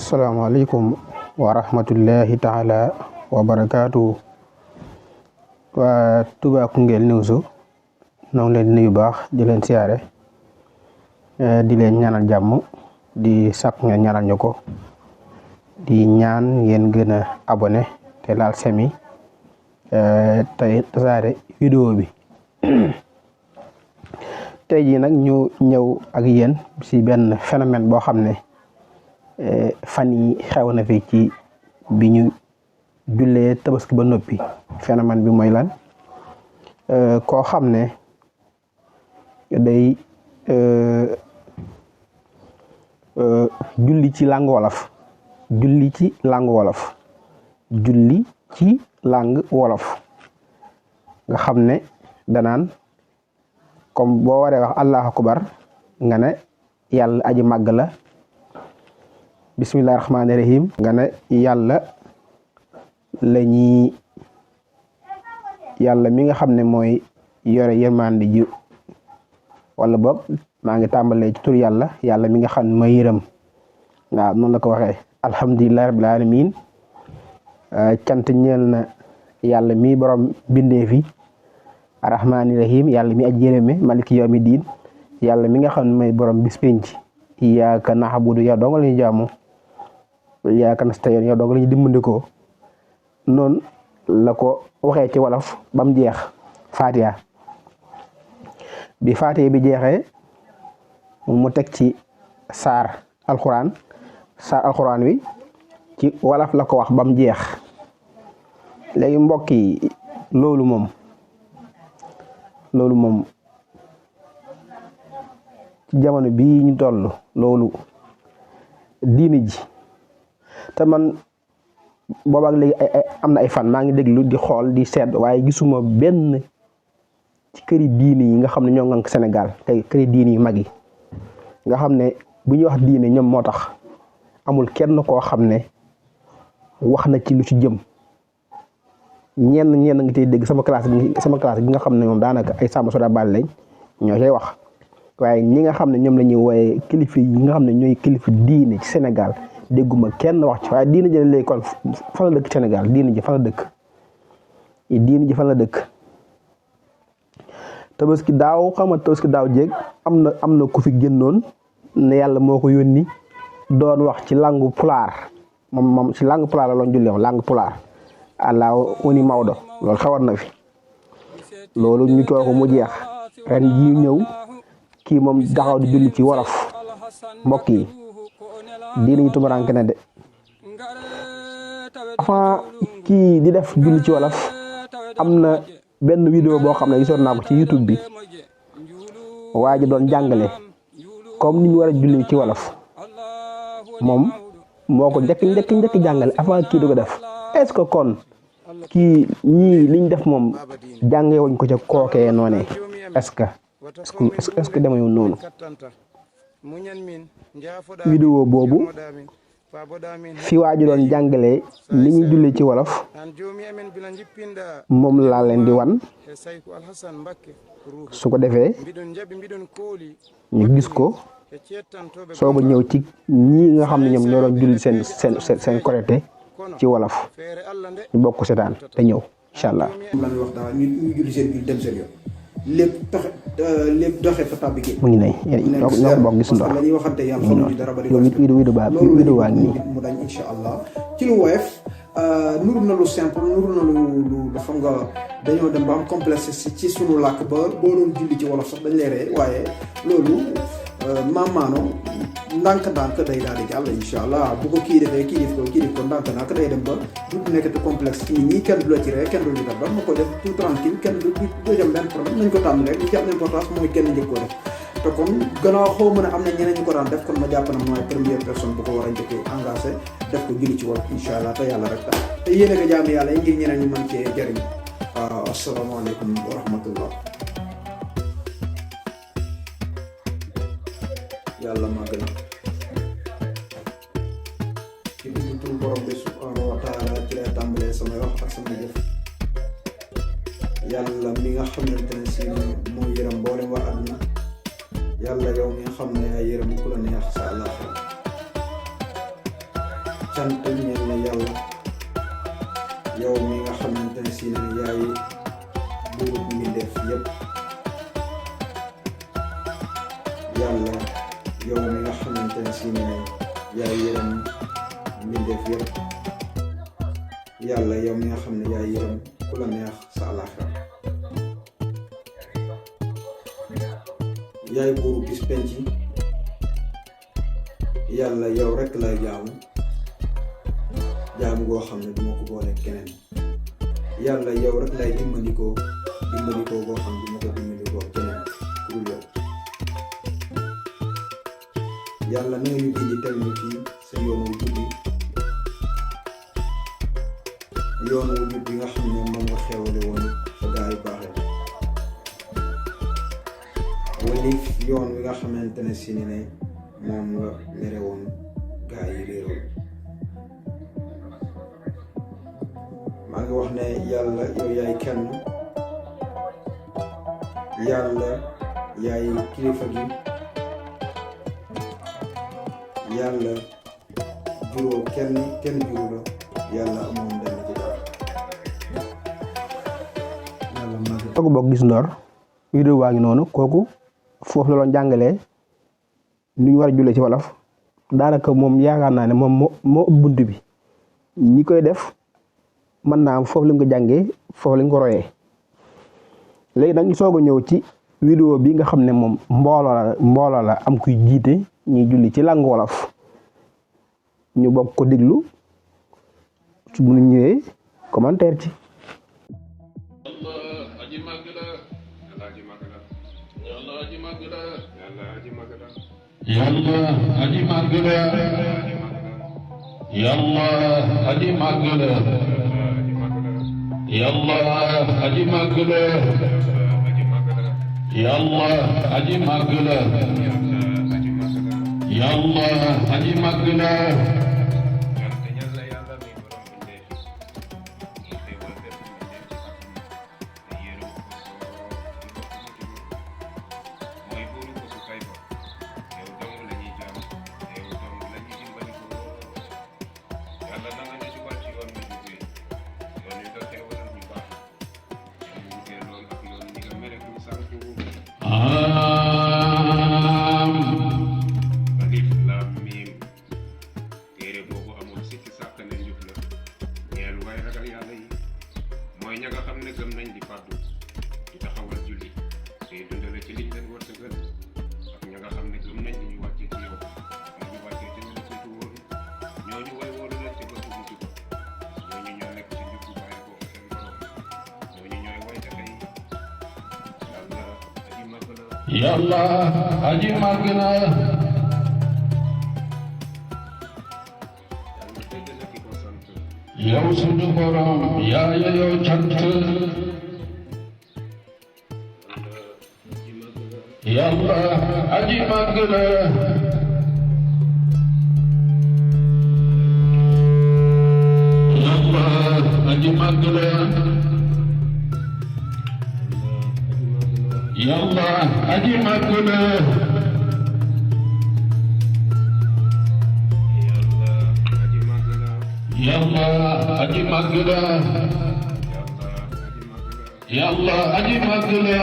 asalaamaaleykum wa rahmatullahi taala wa barakaatu. waa Touba Koungheul News ñoo ngi leen di nuyu baax di leen siyaare di leen ñaanal jàmm di sàkk ngeen ñaanal ñu ko di ñaan ngeen gën a abonné te laal semi tey tasaare vidéo bi tey jii nag ñu ñëw ak yéen si benn phénomène boo xam ne fan yi xew na fi ci bi ñu jullee tabaski ba noppi. phénomène bi mooy lan koo xam ne day julli ci langue wolof julli ci langue wolof nga xam ne danaan comme boo waree wax allahu akbar nga ne yàlla aji màgg la, bismillahi rahmaani rahim nga ne yàlla mi nga xam ne mooy yore yërmande ji, wala boog maa ngi tàmbalee ci tur yàlla mi nga xam ne mooy yërëm. waaw noonu la ko waxee alhamdulillahi rabbil alamin cant ñeel na yàlla mi borom bindee fi arrahmaani rahim yàlla mi aji yërëme maliki yawmi diin yàlla mi nga xam ne mooy borom bis penc. iyyaka na'budu yow dong la ñuy jaamu, iyyaka nasta'iin yow dong la ñuy dimbandikoo. noonu la ko waxee ci wolof ba mu jeex Fatiha bi Fatiha bi jeexee mu teg ci saar alxuraan wi ci wolof la ko wax ba mu jeex. léegi mbokk yi loolu moom ci jamono bii ñu toll loolu diini ji te man boobaak léegi am na ay fan maa ngi déglu di xool di seet waaye gisuma benn ci këri diini yi nga xam ne ñoo ngank Sénégal tey këri diini yu mag yi nga xam ne bu ñuy wax diine ñoom moo tax amul kenn koo xam ne wax na ci lu ci jëm. ñenn nga tey dégg sama classe bi nga xam ne moom daanaka ay Samba Soda Bal lañ ñoo cay wax waaye ñi nga xam ne ñoom la ñuy wooye kilifa yi nga xam ne ñooy kilifa diine ci Sénégal dégguma kenn wax ci. waaye diine ji léegi kon fan la dëkk Sénégal diine ji fan la dëkk tabaski daaw jéeg am na ku fi génnoon ne yàlla moo ko yónni doon wax ci langue pulaar moom ci langue pulaar la loon jullee langue pulaar allah woni Maodo loolu xawoon na fi loolu ñu coow ko mu jeex ren ji ñëw kii moom taxaw di julli ci wolof. mbokk yi diine yi tumuraanke na de avant kii di def julli ci wolof am na benn vidéo boo xam ne gisoon naa ko ci YouTube bi waa ji doon jàngale comme ni ñu war a julli ci wolof moom moo ko njëkk jàngale avant kii di ko def. est-ce que kon kii ñii liñ def moom jàngee wuñ ko ca kookee noonee est-ce que demeewul noonu. vidéo boobu fi waa ji doon jàngalee li ñuy julli ci wolof moom laa leen di wan su ko defee ñu gis ko soog a ñëw ci ñii nga xam ne ñoom ñoo doon julli seen korité ci wolof ñu bokk seetaan te ñëw incha allah. lan wax daal ñu julli seen biir dem seen yoon lépp doxee fa tàbbi gi. mu ngi ne ñoo ko bokk gis ndox la ñuy waxante yàlla xamuñu dara ba di vidéo waa ngi nii mu dañ incha allah ci lu woyof nuru na lu simple nuru na lu xam nga dañoo dem ba am complexe ci sunu làkk ba boo doon julli ci wolof sax dañ lay ree waaye loolu maamaano ndànk-ndànk day daal di jàll incha allah bu ko kii defee kii def ko ndànk-ndànk day dem ba du nekkati complexe ci nit ñi kenn du la ci ree kenn du ñu def ba ma ko def tout tranquille kenn du jëm benn problème nañ ko tàmm rek li ci am importance mooy kenn njëkk ko def te kon gannaaw xaw mën a am na ñeneen ñu ko daan def kon ma jàpp na mooy première personne bu ko war a njëkkee engagé def ko julli ci wolof incha allah te yàlla rek tax te yéen a nga jaam yàlla yi ngir ñeneen ñu mën cee jëriñ waaw asalaamaaleykum wa rahmatullah yàlla màgg na ci dugg tur borom bi subhanahu wa taala ci lay tàmbalee samay wax ak samay jëf yàlla mi nga xamante ne si mooy yërëm mboolem waa àdduna yàlla yow mi nga xam ne ay yërëm ku la neex sa àllaaxira cant ñeel na yàlla yow mi nga xamante ne si ne yaay buuru mbindeef yépp yàlla yow mi nga xamante ne si ne yaay yërëm mbindeef yépp yàlla yow mi nga xam ne yaay yërëm ku la neex sa àllaaxira yaay buuru bis penc yàlla yow rekk lay jaamu goo xam ne duma ko boole keneen yàlla yow rekk lay dimbandikoo goo xam ne duma ko dimbandikoo keneen ku dul yow yàlla na nga ñu indi teg ñu ci sa yoonu wu jub bi nga xam ne moom nga xewale woon sa gaa yu baaxee walif yoon wi nga xamante ne si ne moom nga mere woon gaa yi réeroon maa ngi wax ne yàlla yow yaay kenn yàlla yaay kilifa gi yàlla juróo kenn juru la yàlla amoon benn ci dara yàlla mag kooku bokk gis ndoor vidéo waa ngi noonu kooku foofu la doon jàngalee ni ñu war a jullee ci wolof daanaka moom yaakaar naa ne moom moo ëpp bunt bi ñi koy def mën naa am foofu lañ ko jàngee foofu lañ ko royee léegi nag ñu soog a ñëw ci vidéo bi nga xam ne moom mbooloo la am kuy jiite ñuy julli ci langue wolof ñu bokk ko déglu su mu ñëwee commentaire ci. Yàlla aji màgg la Yàlla aji màgg la Yàlla aji màgg la Yàlla aji màgg la Yàlla aji màgg la alif lam mim téere boobu amul sikki sàkk ne njub la ñeel way ragal yàlla yi mooy ña nga xam ne gëm nañ di fàddu di taxawal julli te dundale ci liñ leen wërsëgal ak ña nga xam ne gëm nañ di ñu wàcce ci yow ak ñu wàccee ci ñu la jiitu woon ñooñu way wóolu la ci bëtu bu jub ñooñu ñoo nekk ci njub bu bàyyi ko fa seen borom ñooñu ñooy way jafe yi yàlla aji màgg la Yàlla aji màgg la yow sunu borom yaa yeyoo cant Yàlla aji màgg la Yàlla aji màgg la Yàlla aji màgg la Yàlla aji màgg la Yàlla aji màgg la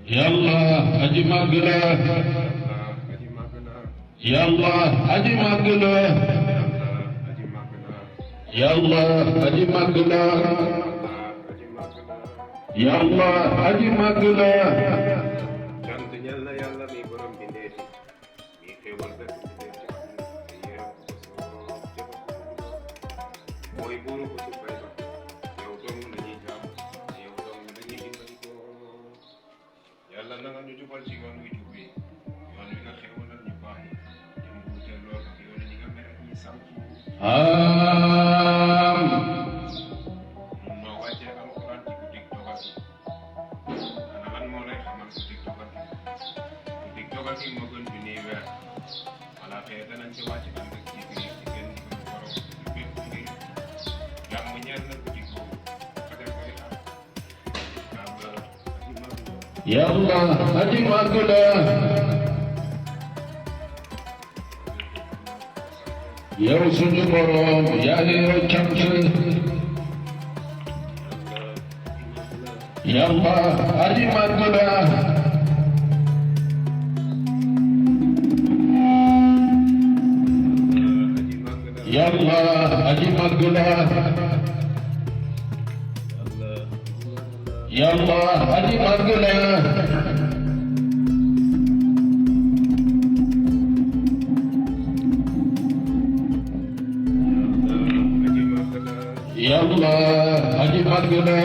Yàlla aji màgg la Yàlla aji màgg la Yàlla aji màgg la Yàlla aji màgg la cant ñeel na yàlla mi borom bi ndeeti mi xéewal bépp bi def ci àdduna te yéeram ko soob jëfal ko mooy buuru ko su fay ba yow dong la ñuy jaam yow dong la ñuy dimbali ko yàlla na nga ñu jubal ci yoon wi jub bi yoon wi nga xéewalal ñu baax yi te mu wuute lool ak yoon ñi nga mere ñi sànq noo wàccee alxuraan ci guddig dogal ana lan moo lay xamal guddig dogal guddig dogal gi moo gën junniy weer malaaka danañ ci wàcc ànd ak Jibril ci seen ndigalu borom ci bépp mbir jàmm ñeel na guddig boobu fa dem koy am Yàlla aji màgg la yow suñu borom yaa ngi yow cant yàlla aji màgg la yàlla aji màgg la yàlla aji màgg la yàlla aji màgg la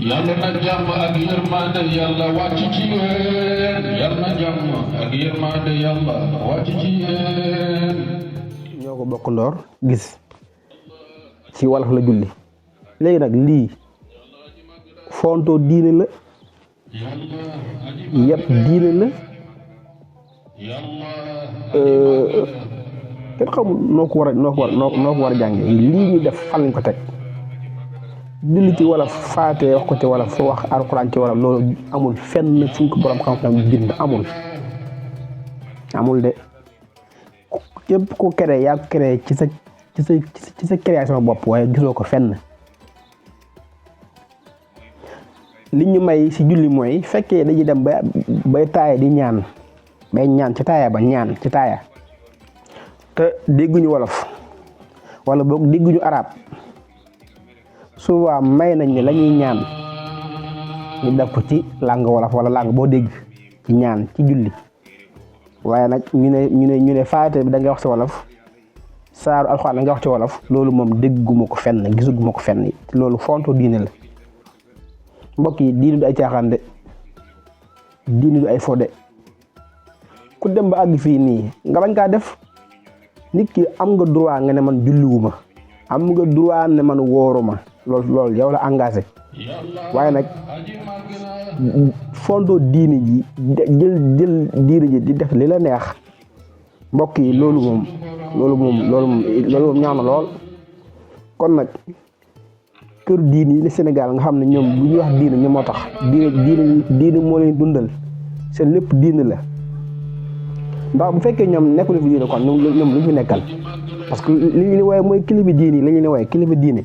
yàlla na jàmm ak yërmande yàlla wàcc ci yéen yàlla na jàmm ak yërmande yàlla wàcc ci yéen. ñoo ko bokk ndoor gis ci wolof la julli léegi nag lii fontoo diine la yëpp diine la kenn xamul noo ko war a jàngee lii ñu def fan lañ ko teg. julli ci wolof faatee wax ko ci wolof foo wax alxuraan ci wolof loolu amul fenn fu ko borom xam-xam bind amul de képp ko créé yaa ko créé ci sa création bopp waaye gisoo ko fenn. li ñu may si julli mooy fekkee dañuy dem bay taaya di ñaan ci taaya ba ñaan ci taaya te dégguñu wolof wala boog dégguñu arab souvent may nañ ne la ñuy ñaan ñu def ko ci langue wolof wala langue boo dégg ci ñaan ci julli waaye nag ñu ne faate bi da nga wax ci wolof saaru alxuraan da nga wax ci wolof loolu moom dégguma ko fenn gisuguma ko fenn loolu fonto diine la mbokk yi diine du ay caaxaan de diine du ay fode ku dem ba àgg fii nii nga bañ kaa def nit ki am nga droit nga ne man julliwuma am nga droit ne man wóoruma loolu yow la engagé waaye nag fondo diine ji jël diine ji di def li la neex mbokk yi loolu moom ñaaw na lool. kon nag kër diine yi ne Sénégal nga xam ne ñoom bu ñuy wax diine ñoom moo tax diine moo leen dundal seen lépp diine la ndax bu fekkee ñoom nekkul fi diine kon ñoom lu ñu fi nekkal parce que li ñu woowee mooy kilifa diine yi la ñu ne woowee kilifa diine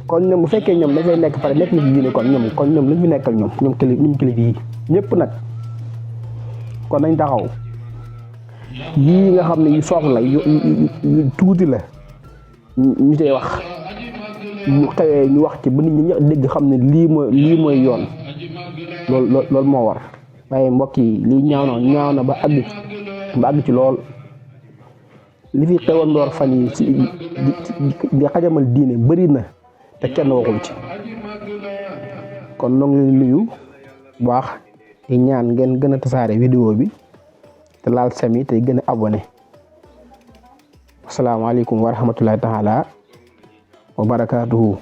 kon ñoom bu fekkee ñoom dafay nekk pare nekk na fi diine kon ñoom lu ñu fi nekkal ñoom kilifa yi ñëpp nag kon nañ taxaw yii nga xam ne yu soof la yu tuuti la ñu tey wax ñu xewee ñu wax ci ba nit ñi dégg xam ne lii mooy yoon loolu moo war waaye mbokk yi lii ñaaw na ba àgg ci lool li fi xewoon ndoor fan yi di xajamal diine bëri na te kenn waxul ci kon noo ngi leen nuyu bu baax di ñaan ngeen gën a tasaare vidéo bi te laal sami te gën a abonné asalaamaaleykum wa rahmatullahi taala wa barakaatuhu